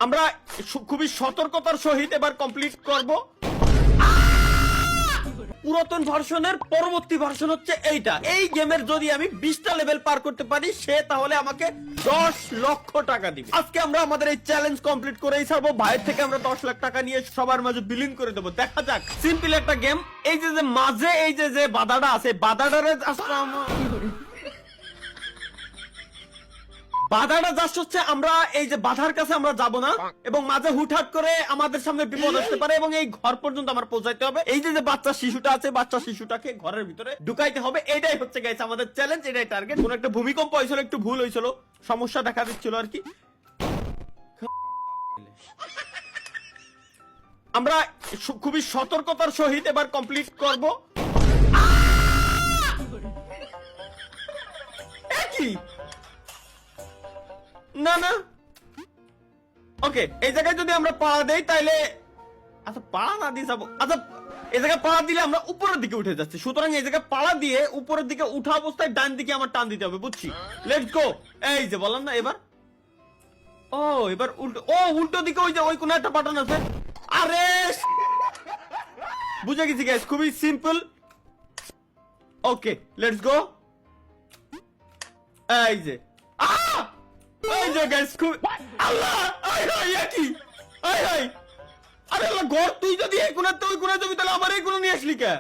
আমরা খুবই সতর্কতার সহিত এবার কমপ্লিট করব। পুরাতন ভার্সনের পরবর্তী ভার্সন হচ্ছে এইটা। এই গেমের যদি আমি 20টা লেভেল পার করতে পারি, সে তাহলে আমাকে 10 লক্ষ টাকা দিবে। আজকে আমরা আমাদের এই চ্যালেঞ্জ কমপ্লিট করেই ছাড়বো। ভাইয়ের থেকে আমরা 10 লাখ টাকা নিয়ে সবার মাঝে বিলীন করে দেবো। দেখা যাক, সিম্পল একটা গেম। এই যে মাঝে এই যে বাধাটা আছে, বাধাটারে বাধাটা জাস্ট হচ্ছে আমরা এই যে বাধার কাছে আমরা যাব না, এবং মাঝে হুটহাট করে আমাদের সামনে বিপদ আসতে পারে, এবং এই ঘর পর্যন্ত আমার পৌঁছাইতে হবে। এই যে বাচ্চা শিশুটা আছে, বাচ্চা শিশুটাকে ঘরের ভিতরে ঢুকাইতে হবে। এটাই হচ্ছে গাইস আমাদের চ্যালেঞ্জ, এটাই টার্গেট। কোন একটা ভূমিকম্প হয়েছিল, একটু ভুল হয়েছিল, সমস্যা দেখা দিচ্ছিল আর কি। আমরা খুবই সতর্কতার সহিত এবার কমপ্লিট করব। কি না না, ওকে, এই জায়গায় যদি আমরা পাড়া দেই তাইলে, আচ্ছা পাড়া না দিয়ে যাবো, আচ্ছা এই জায়গায় পাড়া দিলে আমরা উপরের দিকে উঠে যাচ্ছি, সুতরাং এই জায়গায় পাড়া দিয়ে উপরের দিকে উঠা অবস্থায় ডান দিকে আমার টান দিতে হবে, বুঝছি? Let's go. এই যে বললাম না, এবার ও এবার উল্টো, ও উল্টো দিকে ওই যে ওই কোন একটা বাটন আছে। আরে বুঝে গেছি গাইস, খুবই সিম্পল। Okay let's go. এই যে এই যে গাইস, খুব আল্লাহ, আই হাই কি, আই হাই, আরে আল্লাহ ঘর, তুই যদি এই কোণা তুই কোণা যাবি তাহলে আমার এই কোণা নিয়ে আসলি কে?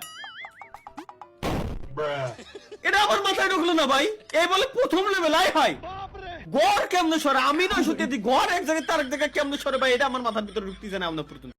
এটা আমার মাথায় ঢুকলো না ভাই। এই বলে প্রথম লেভেল, আই হাই, ঘর কেমনে সরে? আমি না সত্যি ঘর এক জায়গায় তার এক জায়গায় কেমনে সরে ভাই, এটা আমার মাথার ভিতরে ঢুকতেছে না আমরা পর্যন্ত।